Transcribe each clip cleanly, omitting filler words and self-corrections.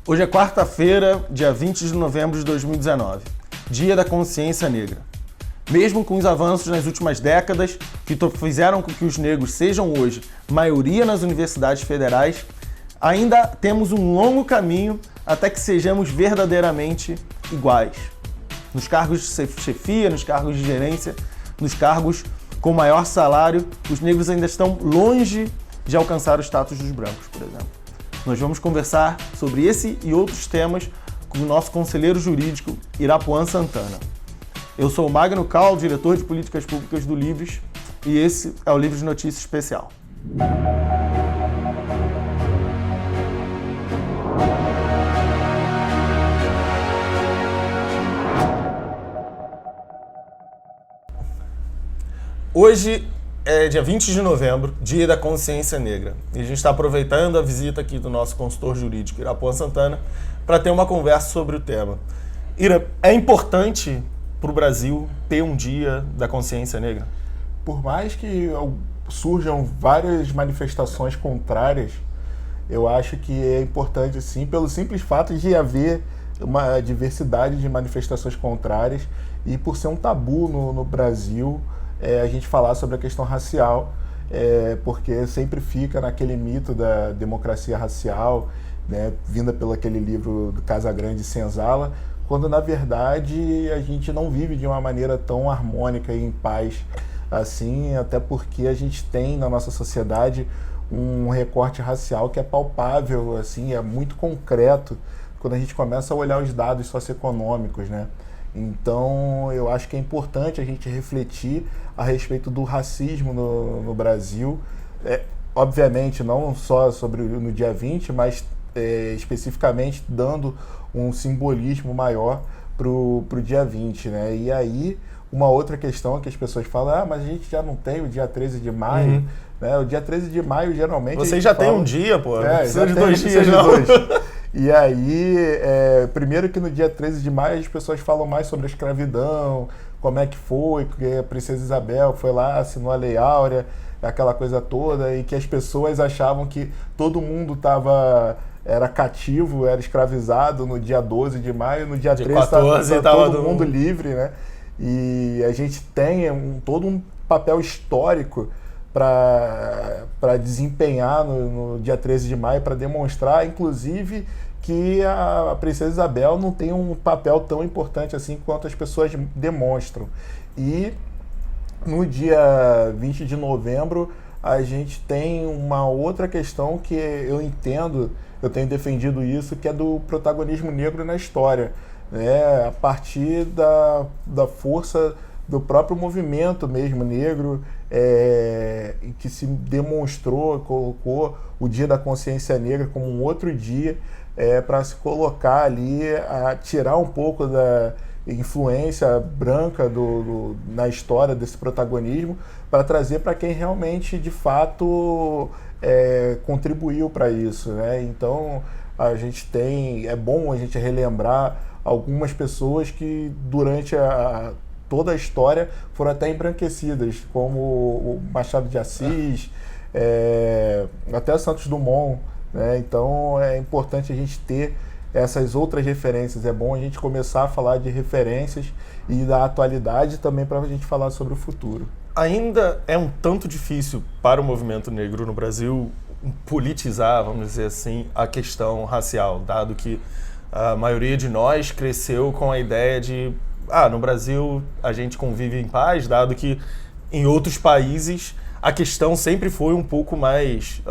Hoje é quarta-feira, dia 20 de novembro de 2019, Dia da Consciência Negra. Mesmo com os avanços nas últimas décadas, que fizeram com que os negros sejam hoje maioria nas universidades federais, ainda temos um longo caminho até que sejamos verdadeiramente iguais. Nos cargos de chefia, nos cargos de gerência, nos cargos com maior salário, os negros ainda estão longe de alcançar o status dos brancos, por exemplo. Nós vamos conversar sobre esse e outros temas com o nosso conselheiro jurídico, Irapuan Santana. Eu sou o Magno Cal, diretor de Políticas Públicas do Livres, e esse é o Livres Notícias Especial. Hoje é dia 20 de novembro, Dia da Consciência Negra, e a gente está aproveitando a visita aqui do nosso consultor jurídico, Irapuan Santana, para ter uma conversa sobre o tema. Ira, é importante para o Brasil ter um Dia da Consciência Negra? Por mais que surjam várias manifestações contrárias, eu acho que é importante sim, pelo simples fato de haver uma diversidade de manifestações contrárias e por ser um tabu no Brasil, a gente falar sobre a questão racial, porque sempre fica naquele mito da democracia racial, né, vinda pelo aquele livro do Casagrande e Senzala, quando na verdade a gente não vive de uma maneira tão harmônica e em paz assim, até porque a gente tem na nossa sociedade um recorte racial que é palpável, assim, é muito concreto quando a gente começa a olhar os dados socioeconômicos, né? Então, eu acho que é importante a gente refletir a respeito do racismo no Brasil, obviamente não só sobre no dia 20, mas especificamente dando um simbolismo maior para o dia 20, né? E aí, uma outra questão que as pessoas falam, mas a gente já não tem o dia 13 de maio, né? O dia 13 de maio, geralmente... Você já tem um dia, pô, não precisa de 2 dias, não. Dois. E aí, primeiro que no dia 13 de maio as pessoas falam mais sobre a escravidão, como é que foi, porque a princesa Isabel foi lá, assinou a Lei Áurea, aquela coisa toda, e que as pessoas achavam que todo mundo era cativo, era escravizado no dia 12 de maio, no dia 13 estava todo mundo livre, né? E a gente tem todo um papel histórico para desempenhar no dia 13 de maio, para demonstrar, inclusive, que a princesa Isabel não tem um papel tão importante assim quanto as pessoas demonstram. E no dia 20 de novembro, a gente tem uma outra questão que eu tenho defendido isso, que é do protagonismo negro na história, né? A partir da força do próprio movimento mesmo negro, que se demonstrou, colocou o Dia da Consciência Negra como um outro dia para se colocar ali, a tirar um pouco da influência branca na história desse protagonismo, para trazer para quem realmente, de fato, contribuiu para isso, né? Então, é bom a gente relembrar algumas pessoas que durante toda a história foram até embranquecidas, como o Machado de Assis, até Santos Dumont, né? Então é importante a gente ter essas outras referências, é bom a gente começar a falar de referências e da atualidade também para a gente falar sobre o futuro. Ainda é um tanto difícil para o movimento negro no Brasil politizar, vamos dizer assim, a questão racial, dado que a maioria de nós cresceu com a ideia de no Brasil a gente convive em paz, dado que em outros países a questão sempre foi um pouco mais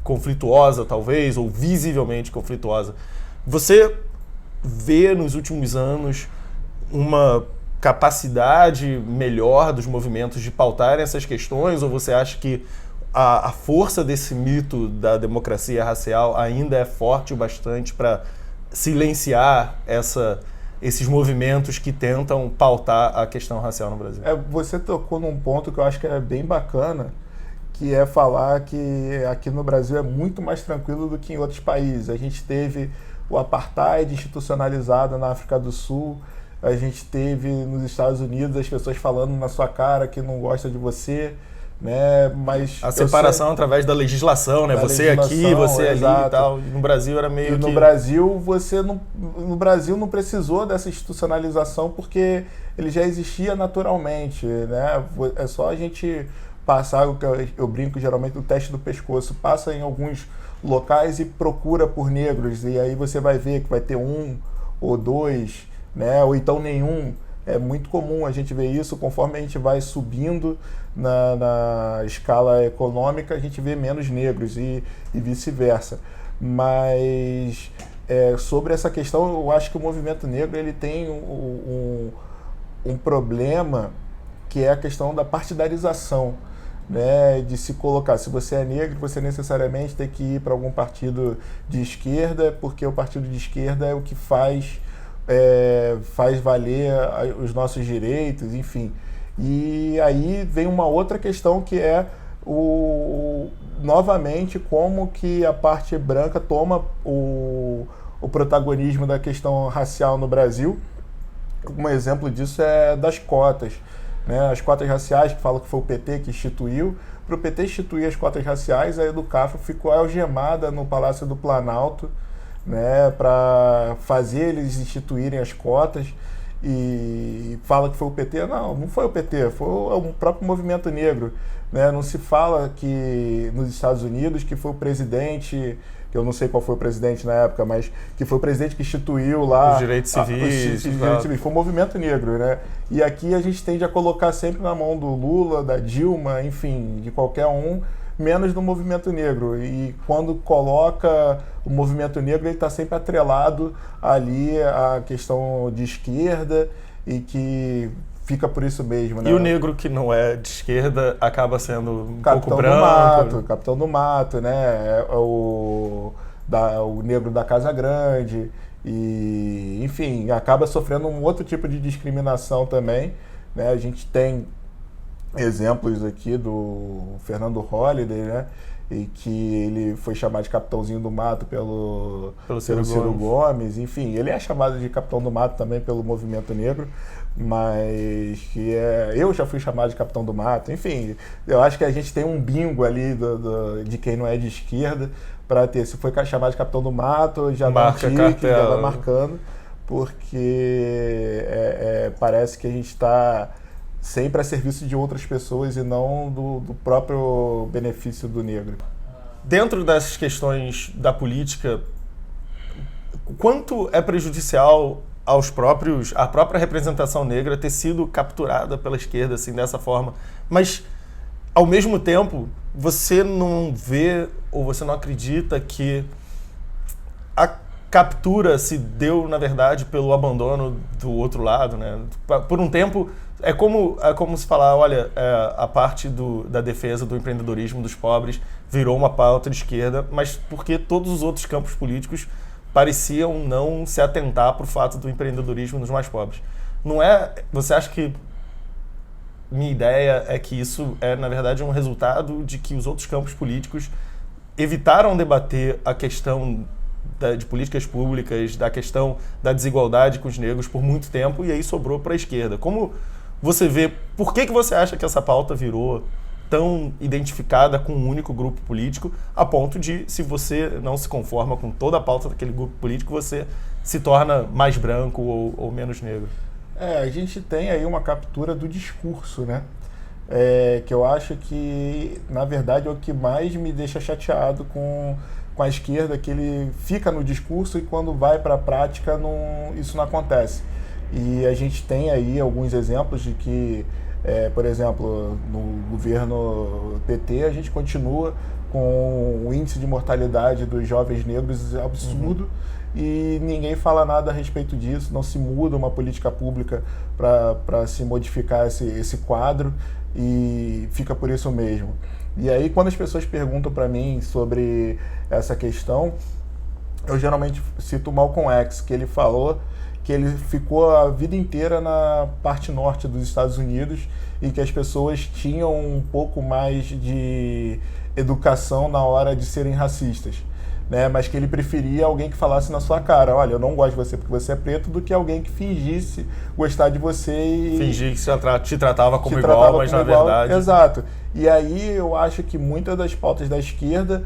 conflituosa, talvez, ou visivelmente conflituosa. Você vê nos últimos anos uma capacidade melhor dos movimentos de pautarem essas questões, ou você acha que a força desse mito da democracia racial ainda é forte o bastante para silenciar esses movimentos que tentam pautar a questão racial no Brasil? Você tocou num ponto que eu acho que é bem bacana, que é falar que aqui no Brasil é muito mais tranquilo do que em outros países. A gente teve o apartheid institucionalizado na África do Sul, a gente teve nos Estados Unidos as pessoas falando na sua cara que não gosta de você, né? Mas a separação através da legislação, né? Você aqui, você ali e tal. E no Brasil era meio que... No Brasil, no Brasil não precisou dessa institucionalização porque ele já existia naturalmente, né? É só a gente passar, o que eu brinco geralmente, o teste do pescoço. Passa em alguns locais e procura por negros, e aí você vai ver que vai ter um ou dois, né? Ou então nenhum. É muito comum a gente ver isso. Conforme a gente vai subindo na escala econômica, a gente vê menos negros e vice-versa. Mas sobre essa questão, eu acho que o movimento negro ele tem um problema, que é a questão da partidarização, né, de se colocar. Se você é negro, você necessariamente tem que ir para algum partido de esquerda, porque o partido de esquerda é o que faz valer os nossos direitos, enfim. E aí vem uma outra questão, que é novamente como que a parte branca toma o protagonismo da questão racial no Brasil. Um exemplo disso é das cotas, né? As cotas raciais, que falam que foi o PT que instituiu. Para o PT instituir as cotas raciais, a Educafro ficou algemada no Palácio do Planalto, né, para fazer eles instituírem as cotas, e fala que foi o PT. Não foi o PT, foi o próprio movimento negro, né? Não se fala que nos Estados Unidos que foi o presidente, que eu não sei qual foi o presidente na época, mas que foi o presidente que instituiu lá os direitos civis. Foi o movimento negro, né? E aqui a gente tende a colocar sempre na mão do Lula, da Dilma, enfim, de qualquer um, menos do movimento negro. E quando coloca o movimento negro, ele está sempre atrelado ali à questão de esquerda, e que fica por isso mesmo, né? E o negro que não é de esquerda acaba sendo um pouco branco. Capitão do Mato, né? O negro da Casa Grande, e enfim, acaba sofrendo um outro tipo de discriminação também, né? A gente tem exemplos aqui do Fernando Holliday, né? E que ele foi chamado de Capitãozinho do Mato pelo Ciro Gomes. Enfim, ele é chamado de Capitão do Mato também pelo movimento negro, mas eu já fui chamado de Capitão do Mato. Enfim, eu acho que a gente tem um bingo ali de quem não é de esquerda para ter. Se foi chamado de Capitão do Mato, já dá um tique, já vai marcando, porque parece que a gente está sempre a serviço de outras pessoas e não do próprio benefício do negro. Dentro dessas questões da política, quanto é prejudicial à própria representação negra ter sido capturada pela esquerda assim, dessa forma? Mas, ao mesmo tempo, você não vê ou você não acredita que a captura se deu, na verdade, pelo abandono do outro lado, né? Por um tempo, é como se falar, olha, a parte da defesa do empreendedorismo dos pobres virou uma pauta de esquerda, mas porque todos os outros campos políticos pareciam não se atentar para o fato do empreendedorismo dos mais pobres. Não é? Você acha que... Minha ideia é que isso é, na verdade, um resultado de que os outros campos políticos evitaram debater a questão de políticas públicas, da questão da desigualdade com os negros por muito tempo, e aí sobrou para a esquerda. Como você vê, por que você acha que essa pauta virou tão identificada com um único grupo político, a ponto de, se você não se conforma com toda a pauta daquele grupo político, você se torna mais branco ou menos negro? A gente tem aí uma captura do discurso, né? Que eu acho que, na verdade, é o que mais me deixa chateado com a esquerda, que ele fica no discurso e quando vai para a prática isso não acontece. E a gente tem aí alguns exemplos de que, por exemplo, no governo PT, a gente continua com o índice de mortalidade dos jovens negros absurdo, e ninguém fala nada a respeito disso, não se muda uma política pública para se modificar esse quadro, e fica por isso mesmo. E aí, quando as pessoas perguntam para mim sobre essa questão, eu geralmente cito o Malcolm X, que ele falou que ele ficou a vida inteira na parte norte dos Estados Unidos e que as pessoas tinham um pouco mais de educação na hora de serem racistas, né? Mas que ele preferia alguém que falasse na sua cara, olha, eu não gosto de você porque você é preto, do que alguém que fingisse gostar de você e... Fingir que te tratava como igual, mas na verdade... Exato. E aí eu acho que muitas das pautas da esquerda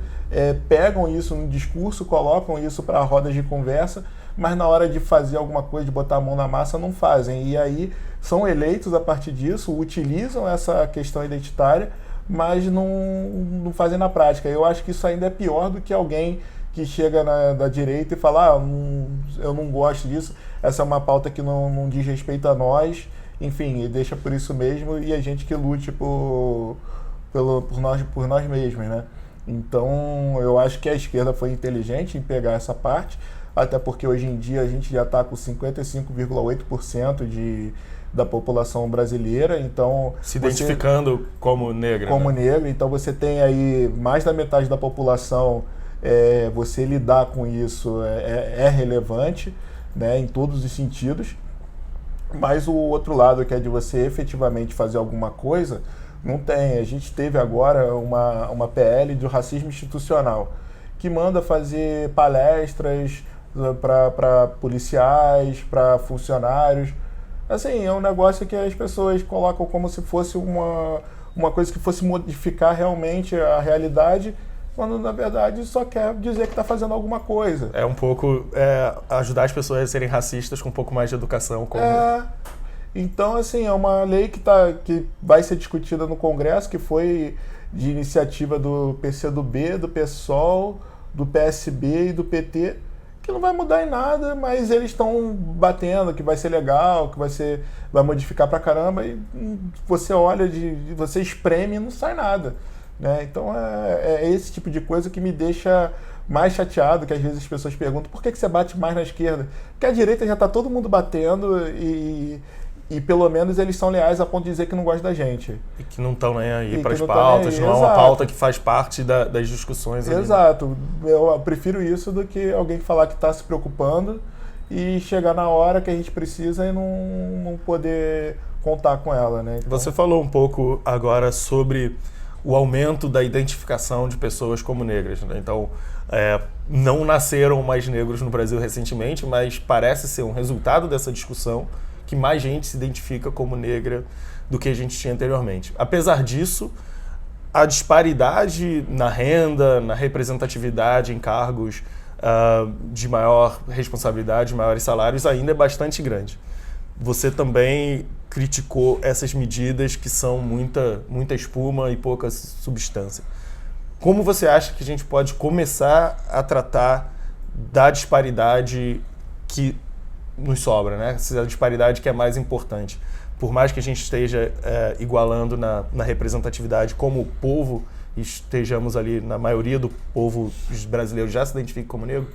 pegam isso no discurso, colocam isso para rodas de conversa, mas na hora de fazer alguma coisa, de botar a mão na massa, não fazem. E aí são eleitos a partir disso, utilizam essa questão identitária, mas não fazem na prática. Eu acho que isso ainda é pior do que alguém que chega da direita e fala, eu não gosto disso, essa é uma pauta que não diz respeito a nós, enfim, e deixa por isso mesmo, e a gente que lute por nós mesmos, né? Então, eu acho que a esquerda foi inteligente em pegar essa parte, até porque hoje em dia a gente já está com 55,8% da população brasileira, então... Se identificando como negra. Como negro, então você tem aí mais da metade da população, você lidar com isso é relevante, né, em todos os sentidos, mas o outro lado, que é de você efetivamente fazer alguma coisa, não tem. A gente teve agora uma PL do racismo institucional, que manda fazer palestras para policiais, para funcionários. Assim, é um negócio que as pessoas colocam como se fosse uma coisa que fosse modificar realmente a realidade, quando na verdade só quer dizer que está fazendo alguma coisa. É um pouco ajudar as pessoas a serem racistas com um pouco mais de educação. Então, assim, é uma lei que vai ser discutida no Congresso, que foi de iniciativa do PCdoB, do PSOL, do PSB e do PT, que não vai mudar em nada, mas eles estão batendo que vai ser legal, que vai modificar pra caramba, e você olha, você espreme e não sai nada, né? Então é esse tipo de coisa que me deixa mais chateado, que às vezes as pessoas perguntam por que você bate mais na esquerda? Porque a direita já está todo mundo batendo e pelo menos eles são leais a ponto de dizer que não gostam da gente. E que não estão nem aí para as pautas, não é uma pauta que faz parte das discussões. Exato. Ali, né? Eu prefiro isso do que alguém falar que está se preocupando e chegar na hora que a gente precisa e não poder contar com ela, né? Então... Você falou um pouco agora sobre o aumento da identificação de pessoas como negras, né? Então, não nasceram mais negros no Brasil recentemente, mas parece ser um resultado dessa discussão que mais gente se identifica como negra do que a gente tinha anteriormente. Apesar disso, a disparidade na renda, na representatividade em cargos de maior responsabilidade, maiores salários, ainda é bastante grande. Você também criticou essas medidas que são muita espuma e pouca substância. Como você acha que a gente pode começar a tratar da disparidade que nos sobra, né? Essa disparidade que é mais importante. Por mais que a gente esteja igualando na representatividade como povo, estejamos ali, na maioria do povo brasileiro já se identifica como negro,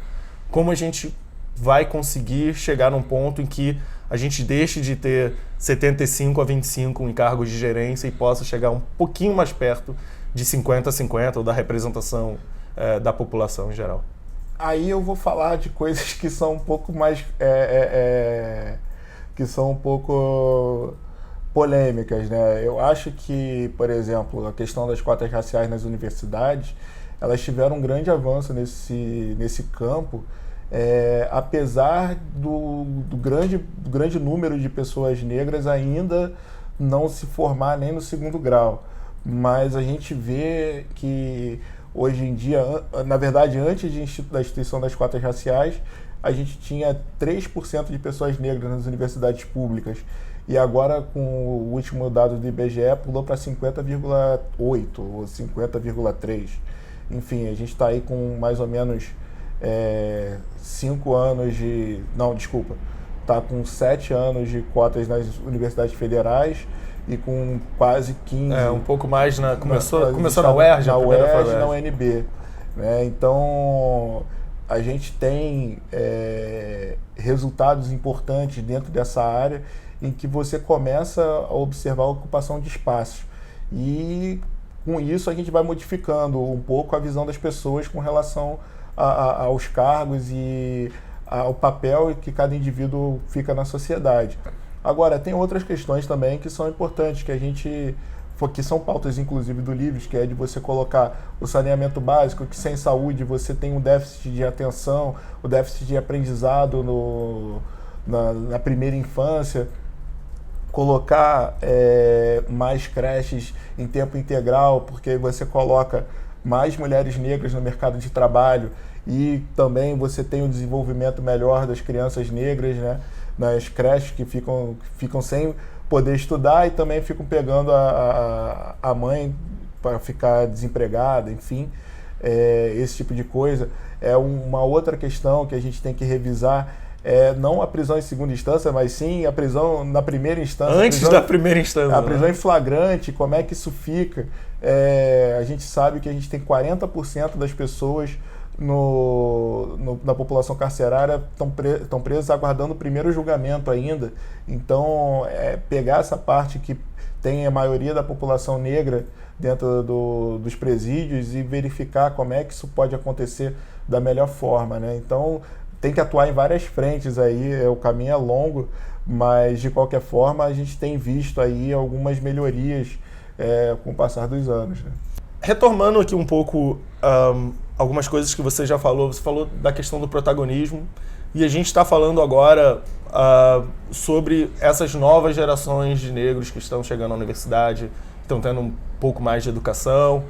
como a gente vai conseguir chegar num ponto em que a gente deixe de ter 75-25 em cargos de gerência e possa chegar um pouquinho mais perto de 50-50 ou da representação da população em geral? Aí eu vou falar de coisas que são um pouco mais... que são um pouco polêmicas, né? Eu acho que, por exemplo, a questão das cotas raciais nas universidades, elas tiveram um grande avanço nesse campo, apesar do grande número de pessoas negras ainda não se formar nem no segundo grau. Mas a gente vê que hoje em dia, na verdade, antes da instituição das cotas raciais, a gente tinha 3% de pessoas negras nas universidades públicas. E agora, com o último dado do IBGE, pulou para 50,8% ou 50,3%. Enfim, a gente está aí com mais ou menos 5 anos de... Não, desculpa. Está com 7 anos de cotas nas universidades federais e com quase 15... um pouco mais começou na UERJ, na UERJ e na UNB. Né? Então, a gente tem resultados importantes dentro dessa área em que você começa a observar a ocupação de espaços. E com isso a gente vai modificando um pouco a visão das pessoas com relação aos cargos e ao papel que cada indivíduo fica na sociedade. Agora, tem outras questões também que são importantes, que são pautas inclusive do Livres, que é de você colocar o saneamento básico, que sem saúde você tem um déficit de atenção, o déficit de aprendizado na primeira infância. colocar mais creches em tempo integral, porque você coloca mais mulheres negras no mercado de trabalho e também você tem um desenvolvimento melhor das crianças negras, né, nas creches que ficam sem poder estudar e também ficam pegando a mãe para ficar desempregada, enfim, esse tipo de coisa. É uma outra questão que a gente tem que revisar, não a prisão em segunda instância, mas sim a prisão na primeira instância. Antes da primeira instância. A prisão em flagrante, como é que isso fica? A gente sabe que a gente tem 40% das pessoas na população carcerária estão presas aguardando o primeiro julgamento ainda. Então, pegar essa parte que tem a maioria da população negra dentro dos presídios e verificar como é que isso pode acontecer da melhor forma, né? Então, tem que atuar em várias frentes aí, o caminho é longo, mas de qualquer forma a gente tem visto aí algumas melhorias com o passar dos anos, né? Retomando aqui um pouco algumas coisas que você já falou, você falou da questão do protagonismo e a gente está falando agora sobre essas novas gerações de negros que estão chegando à universidade, estão tendo um pouco mais de educação.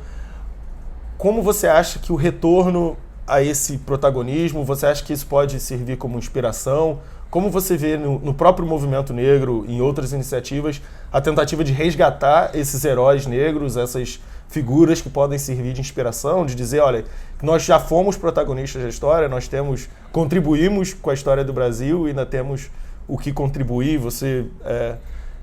Como você acha que o retorno a esse protagonismo, você acha que isso pode servir como inspiração? Como você vê no próprio movimento negro, em outras iniciativas, a tentativa de resgatar esses heróis negros, essas figuras que podem servir de inspiração, de dizer, olha, nós já fomos protagonistas da história, nós contribuímos com a história do Brasil e ainda temos o que contribuir. Você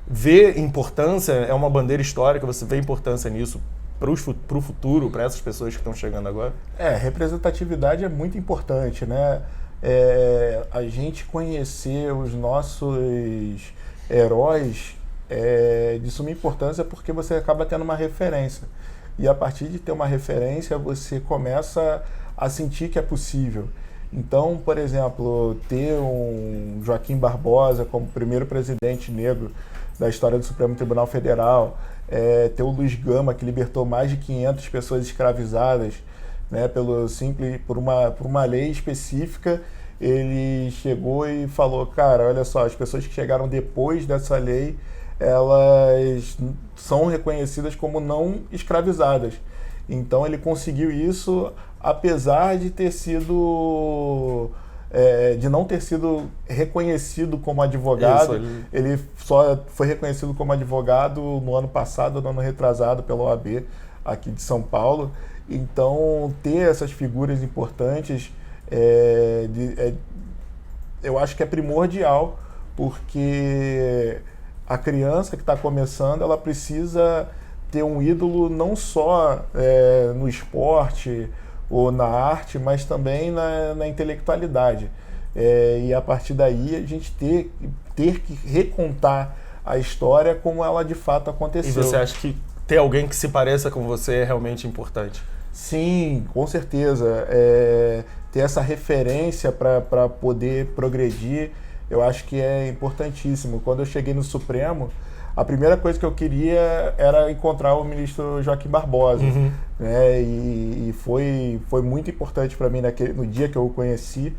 vê importância, é uma bandeira histórica, você vê importância nisso para o futuro, para essas pessoas que estão chegando agora? Representatividade é muito importante, né? A gente conhecer os nossos heróis de suma importância porque você acaba tendo uma referência. E a partir de ter uma referência, você começa a sentir que é possível. Então, por exemplo, ter um Joaquim Barbosa como primeiro presidente negro da história do Supremo Tribunal Federal, ter o Luiz Gama, que libertou mais de 500 pessoas escravizadas, né, por uma lei específica. Ele chegou e falou, cara, olha só, as pessoas que chegaram depois dessa lei, elas são reconhecidas como não escravizadas. Então ele conseguiu isso, apesar de de não ter sido reconhecido como advogado. Isso, ele só foi reconhecido como advogado no ano passado, no ano retrasado, pela OAB aqui de São Paulo. Então, ter essas figuras importantes, eu acho que é primordial, porque a criança que está começando, ela precisa ter um ídolo não só no esporte ou na arte, mas também na intelectualidade. E a partir daí a gente ter que recontar a história como ela de fato aconteceu. E você acha que ter alguém que se pareça com você é realmente importante? Sim, com certeza. Ter essa referência para poder progredir, eu acho que é importantíssimo. Quando eu cheguei no Supremo, a primeira coisa que eu queria era encontrar o ministro Joaquim Barbosa. Uhum. Né? E foi muito importante para mim no dia que eu o conheci,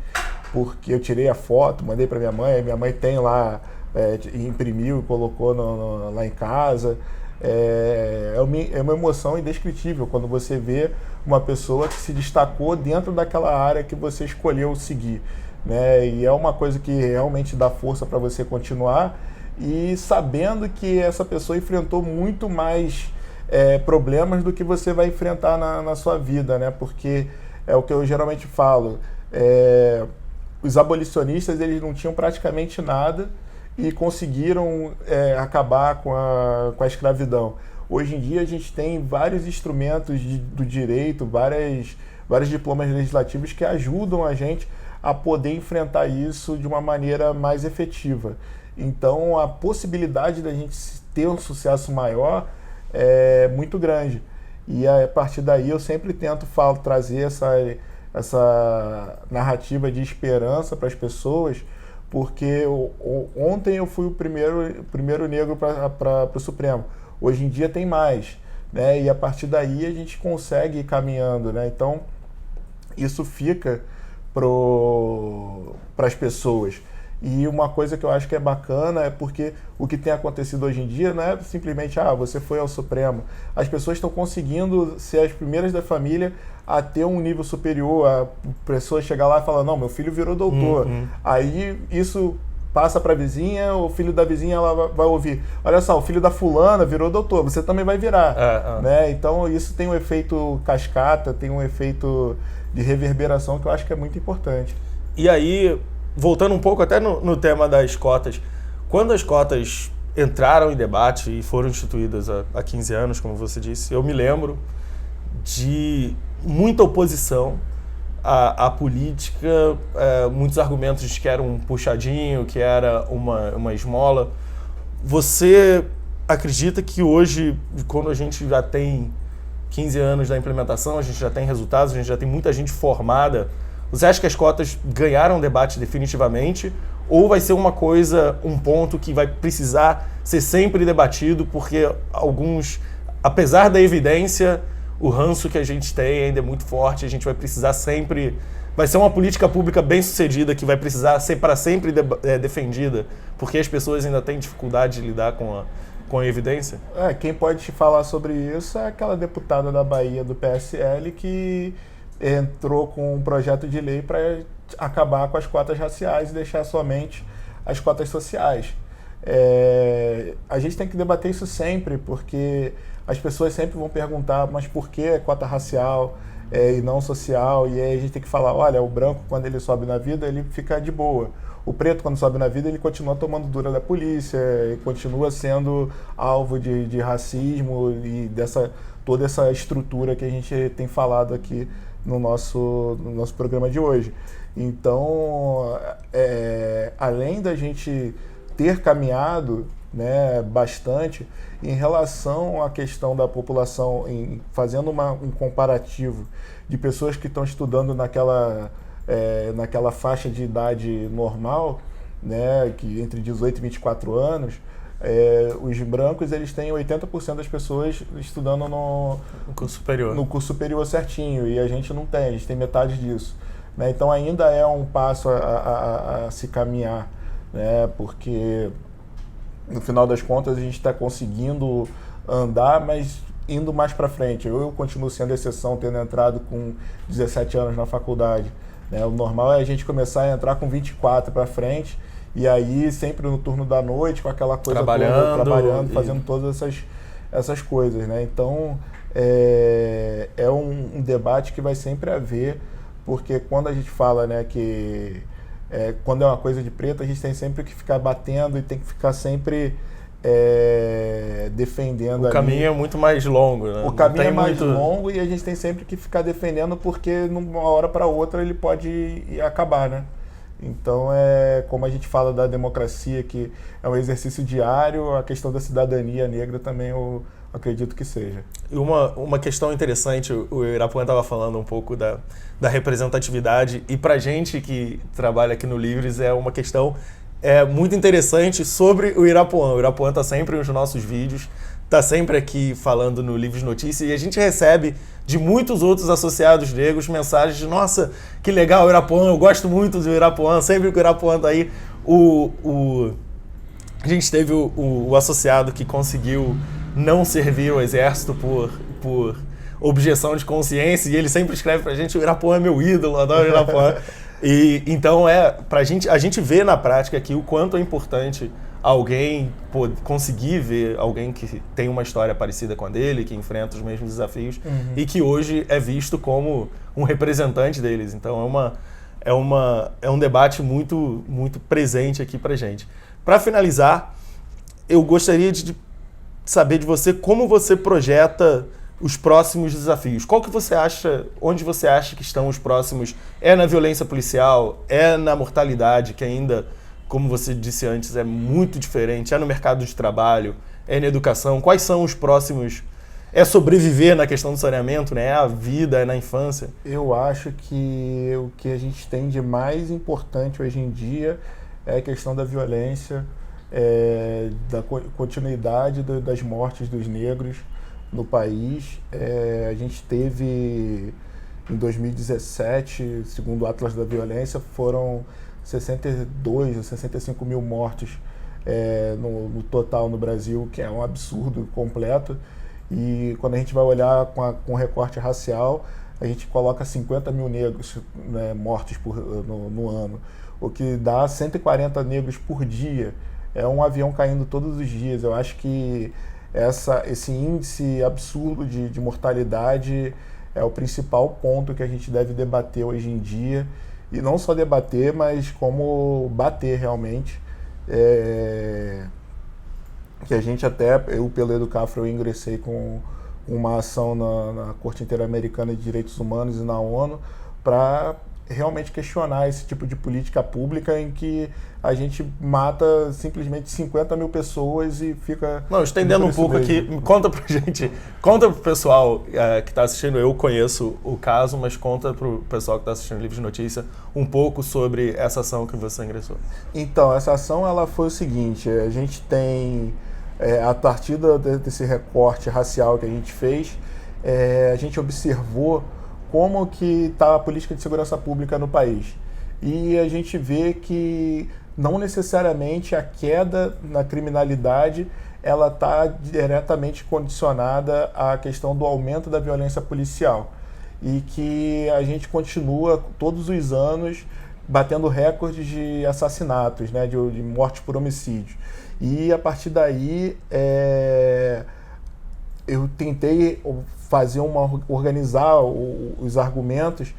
porque eu tirei a foto, mandei para minha mãe tem lá, imprimiu e colocou lá em casa. É uma emoção indescritível quando você vê uma pessoa que se destacou dentro daquela área que você escolheu seguir, né? E é uma coisa que realmente dá força para você continuar, e sabendo que essa pessoa enfrentou muito mais problemas do que você vai enfrentar na sua vida, né? Porque é o que eu geralmente falo, os abolicionistas, eles não tinham praticamente nada e conseguiram acabar com a escravidão. Hoje em dia a gente tem vários instrumentos do direito, vários diplomas legislativos que ajudam a gente a poder enfrentar isso de uma maneira mais efetiva. Então a possibilidade da gente ter um sucesso maior é muito grande. E a partir daí eu sempre tento trazer essa narrativa de esperança para as pessoas, porque ontem eu fui o primeiro negro para o Supremo. Hoje em dia tem mais, né? E a partir daí a gente consegue ir caminhando, né? Então, isso fica para as pessoas. E uma coisa que eu acho que é bacana é porque o que tem acontecido hoje em dia não é simplesmente, você foi ao Supremo. As pessoas estão conseguindo ser as primeiras da família a ter um nível superior, a pessoa chegar lá e falar, não, meu filho virou doutor. Aí isso passa para a vizinha, o filho da vizinha ela vai ouvir, olha só, o filho da fulana virou doutor, você também vai virar. Né? Então isso tem um efeito cascata, tem um efeito de reverberação que eu acho que é muito importante. E aí, voltando um pouco até no tema das cotas, quando as cotas entraram em debate e foram instituídas há 15 anos, como você disse, eu me lembro de muita oposição à política, muitos argumentos de que era um puxadinho, que era uma esmola. Você acredita que hoje, quando a gente já tem 15 anos da implementação, a gente já tem resultados, a gente já tem muita gente formada, você acha que as cotas ganharam debate definitivamente? Ou vai ser uma coisa, um ponto que vai precisar ser sempre debatido, porque alguns, apesar da evidência, o ranço que a gente tem ainda é muito forte, a gente vai precisar sempre... Vai ser uma política pública bem sucedida que vai precisar ser para sempre defendida, porque as pessoas ainda têm dificuldade de lidar com a evidência? Quem pode te falar sobre isso é aquela deputada da Bahia do PSL que entrou com um projeto de lei para acabar com as cotas raciais e deixar somente as cotas sociais. A gente tem que debater isso sempre, porque as pessoas sempre vão perguntar, mas por que cota racial e não social? E aí a gente tem que falar, olha, o branco, quando ele sobe na vida, ele fica de boa. O preto, quando sobe na vida, ele continua tomando dura da polícia, ele continua sendo alvo de racismo e toda essa estrutura que a gente tem falado aqui no nosso programa de hoje. Então, além da gente ter caminhado, né, bastante em relação à questão da população, fazendo um comparativo de pessoas que estão estudando naquela faixa de idade normal, né, que entre 18 e 24 anos, os brancos eles têm 80% das pessoas estudando no curso superior certinho, e a gente não tem, a gente tem metade disso. Né? Então ainda é um passo a se caminhar, né? Porque no final das contas a gente está conseguindo andar, mas indo mais para frente. Eu continuo sendo exceção, tendo entrado com 17 anos na faculdade. Né? O normal é a gente começar a entrar com 24 para frente, e aí sempre no turno da noite, com aquela coisa trabalhando, fazendo todas essas coisas. Né? Então é um debate que vai sempre haver, porque quando a gente fala, né, que quando é uma coisa de preto, a gente tem sempre que ficar batendo e tem que ficar sempre defendendo. O caminho é muito mais longo, né? O caminho é mais longo e a gente tem sempre que ficar defendendo, porque de uma hora para outra ele pode acabar, né? Então, como a gente fala da democracia, que é um exercício diário, a questão da cidadania negra também eu acredito que seja. E uma questão interessante, o Irapuan estava falando um pouco da representatividade, e para a gente que trabalha aqui no Livres é uma questão muito interessante sobre o Irapuan. O Irapuan está sempre nos nossos vídeos, está sempre aqui falando no Livres Notícias, e a gente recebe de muitos outros associados negros mensagens de: nossa, que legal o Irapuan, eu gosto muito do Irapuan, sempre que o Irapuan está aí. A gente teve o associado que conseguiu não servir o exército por objeção de consciência, e ele sempre escreve pra gente: o Irapuan é meu ídolo, adoro o Irapuan. E então a gente vê na prática aqui o quanto é importante alguém conseguir ver alguém que tem uma história parecida com a dele, que enfrenta os mesmos desafios, e que hoje é visto como um representante deles. Então é um debate muito, muito presente aqui pra gente. Para finalizar, eu gostaria de saber de você como você projeta os próximos desafios. Qual que você acha, onde você acha que estão os próximos? É na violência policial? É na mortalidade, que ainda, como você disse antes, é muito diferente? É no mercado de trabalho? É na educação? Quais são os próximos? É sobreviver na questão do saneamento, né? É a vida, é na infância? Eu acho que o que a gente tem de mais importante hoje em dia é a questão da violência, da continuidade das mortes dos negros no país. A gente teve, em 2017, segundo o Atlas da Violência, foram 62 ou 65 mil mortes no total no Brasil, que é um absurdo completo. E quando a gente vai olhar com recorte racial, a gente coloca 50 mil negros, né, mortos no ano, o que dá 140 negros por dia. É um avião caindo todos os dias. Eu acho que esse índice absurdo de mortalidade é o principal ponto que a gente deve debater hoje em dia. E não só debater, mas como bater realmente. Que a gente eu pelo Educafro, eu ingressei com uma ação na Corte Interamericana de Direitos Humanos e na ONU para realmente questionar esse tipo de política pública em que a gente mata simplesmente 50 mil pessoas e fica... Não, estendendo um pouco aqui, conta pra gente, conta pro pessoal que está assistindo, eu conheço o caso, mas conta pro pessoal que está assistindo o Livre de Notícia um pouco sobre essa ação que você ingressou. Então, essa ação ela foi o seguinte, a gente tem, a partir desse recorte racial que a gente fez, a gente observou como que está a política de segurança pública no país. E a gente vê que não necessariamente a queda na criminalidade ela está diretamente condicionada à questão do aumento da violência policial. E que a gente continua todos os anos batendo recordes de assassinatos, né, de mortes por homicídio. E a partir daí eu tentei organizar os argumentos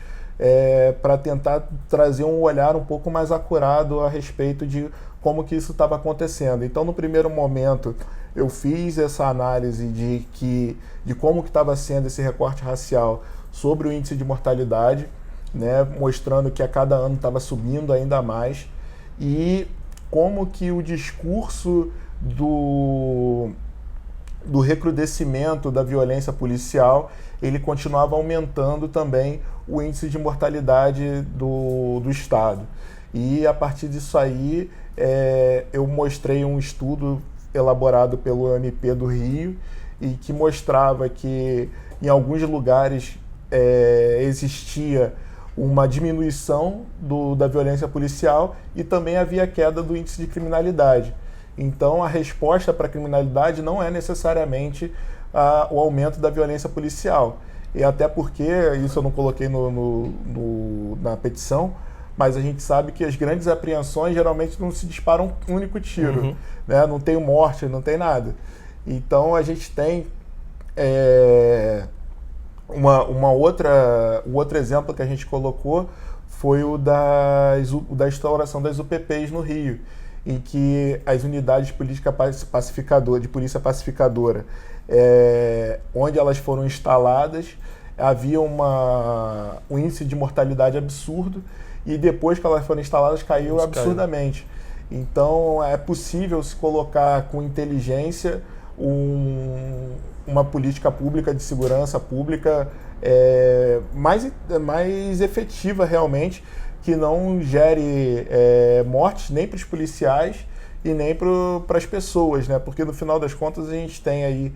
para tentar trazer um olhar um pouco mais acurado a respeito de como que isso estava acontecendo. Então, no primeiro momento, eu fiz essa análise de como que estava sendo esse recorte racial sobre o índice de mortalidade, né, mostrando que a cada ano estava subindo ainda mais, e como que o discurso do recrudescimento da violência policial, ele continuava aumentando também o índice de mortalidade do Estado. E a partir disso aí, eu mostrei um estudo elaborado pelo MP do Rio e que mostrava que em alguns lugares existia uma diminuição da violência policial e também havia queda do índice de criminalidade. Então, a resposta para a criminalidade não é necessariamente o aumento da violência policial. E até porque, isso eu não coloquei na petição, mas a gente sabe que as grandes apreensões geralmente não se disparam um único tiro, né? Não tem morte, não tem nada. Então, a gente tem um outro exemplo que a gente colocou foi o da instauração das UPPs no Rio, em que as unidades de polícia pacificadora, onde elas foram instaladas, havia um índice de mortalidade absurdo, e depois que elas foram instaladas caiu absurdamente. Então é possível se colocar com inteligência uma política pública de segurança pública mais efetiva realmente, que não gere mortes nem para os policiais e nem para as pessoas, né? Porque no final das contas a gente tem aí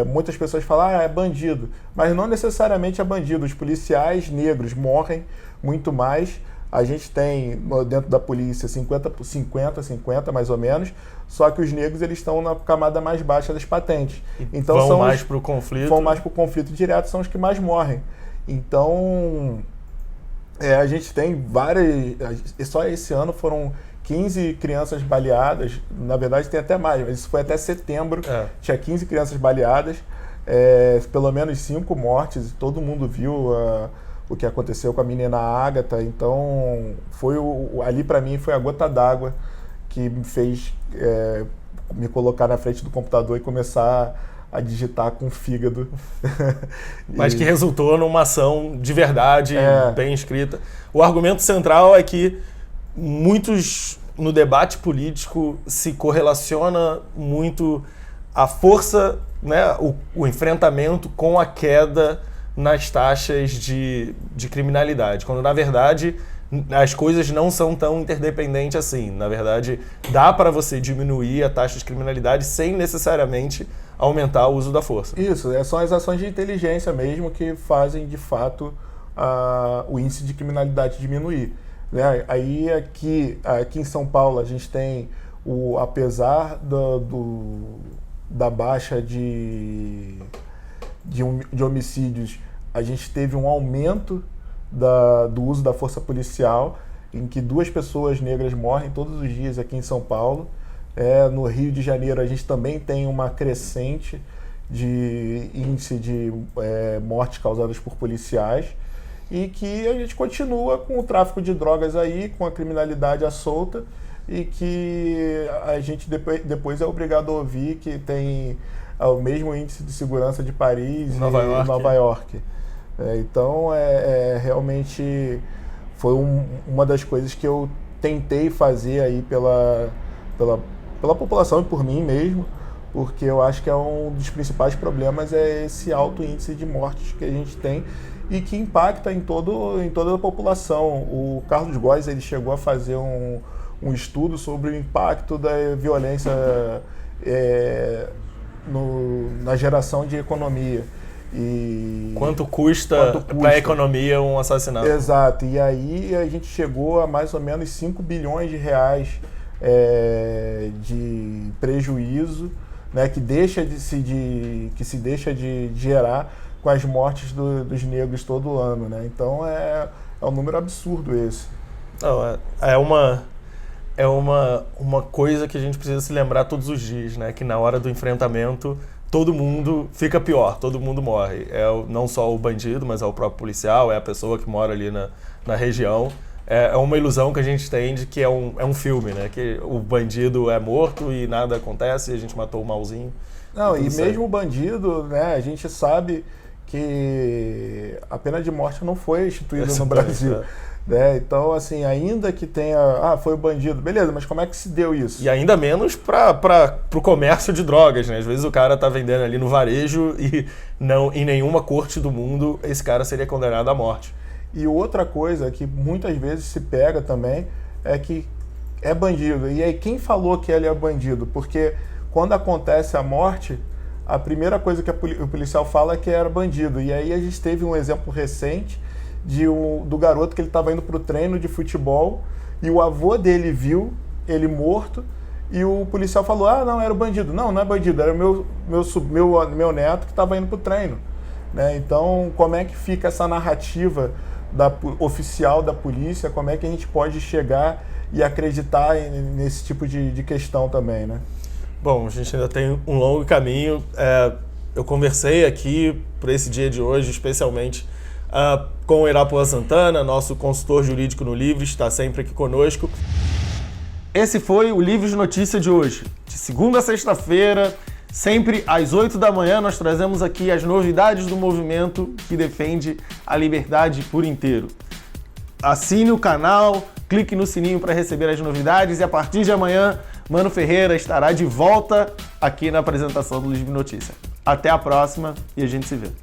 muitas pessoas falam, é bandido, mas não necessariamente é bandido. Os policiais negros morrem muito mais. A gente tem dentro da polícia 50 mais ou menos, só que os negros eles estão na camada mais baixa das patentes. Então vão mais para o conflito. Vão mais para o conflito direto, são os que mais morrem. Então a gente tem só esse ano foram 15 crianças baleadas, na verdade tem até mais, mas isso foi até setembro, tinha 15 crianças baleadas, pelo menos 5 mortes, todo mundo viu o que aconteceu com a menina Ágata. Então ali para mim foi a gota d'água que me fez me colocar na frente do computador e começar a digitar com o fígado. Mas que resultou numa ação de verdade, bem escrita. O argumento central é que muitos no debate político se correlaciona muito a força, né, o enfrentamento com a queda nas taxas de criminalidade, quando na verdade as coisas não são tão interdependentes assim. Na verdade, dá para você diminuir a taxa de criminalidade sem necessariamente aumentar o uso da força. Isso, são as ações de inteligência mesmo que fazem de fato o índice de criminalidade diminuir. né? Aí aqui em São Paulo a gente tem, apesar da baixa de homicídios, a gente teve um aumento do uso da força policial, em que 2 pessoas negras morrem todos os dias aqui em São Paulo. No Rio de Janeiro a gente também tem uma crescente de índice de mortes causadas por policiais, e que a gente continua com o tráfico de drogas aí, com a criminalidade à solta, e que a gente depois é obrigado a ouvir que tem o mesmo índice de segurança de Paris e Nova York. Então, realmente foi uma das coisas que eu tentei fazer aí pela população e por mim mesmo, porque eu acho que é um dos principais problemas esse alto índice de mortes que a gente tem e que impacta em toda a população. O Carlos Góes, ele chegou a fazer um estudo sobre o impacto da violência na geração de economia. Quanto custa para a economia um assassinato? Exato. E aí a gente chegou a mais ou menos 5 bilhões de reais de prejuízo, né, que se deixa de gerar com as mortes dos negros todo ano, né? Então é um número absurdo esse. Não, é uma coisa que a gente precisa se lembrar todos os dias, né? Que na hora do enfrentamento todo mundo fica pior, todo mundo morre. Não só o bandido, mas é o próprio policial, é a pessoa que mora ali na região. É uma ilusão que a gente tem de que é um filme, né? Que o bandido é morto e nada acontece e a gente matou o malzinho. Não, e mesmo o bandido, né? A gente sabe que a pena de morte não foi instituída no Brasil. Né? Então, assim, ainda que tenha... foi o bandido. Beleza, mas como é que se deu isso? E ainda menos para o comércio de drogas, né? Às vezes o cara tá vendendo ali no varejo e não, em nenhuma corte do mundo esse cara seria condenado à morte. E outra coisa que muitas vezes se pega também é que é bandido. E aí quem falou que ele é bandido? Porque quando acontece a morte, a primeira coisa que o policial fala é que era bandido. E aí a gente teve um exemplo recente do garoto que ele estava indo para o treino de futebol e o avô dele viu ele morto e o policial falou, não, era o bandido. Não é bandido, era o meu neto que estava indo para o treino. Né? Então, como é que fica essa narrativa oficial da polícia? Como é que a gente pode chegar e acreditar nesse tipo de questão também, né? Bom, a gente ainda tem um longo caminho. Eu conversei aqui por esse dia de hoje, especialmente com o Irapuã Santana, nosso consultor jurídico no Livres, está sempre aqui conosco. Esse foi o Livres Notícia de hoje. De segunda a sexta-feira, sempre às 8 da manhã, nós trazemos aqui as novidades do movimento que defende a liberdade por inteiro. Assine o canal, clique no sininho para receber as novidades e a partir de amanhã, Mano Ferreira estará de volta aqui na apresentação do Livre Notícia. Até a próxima e a gente se vê.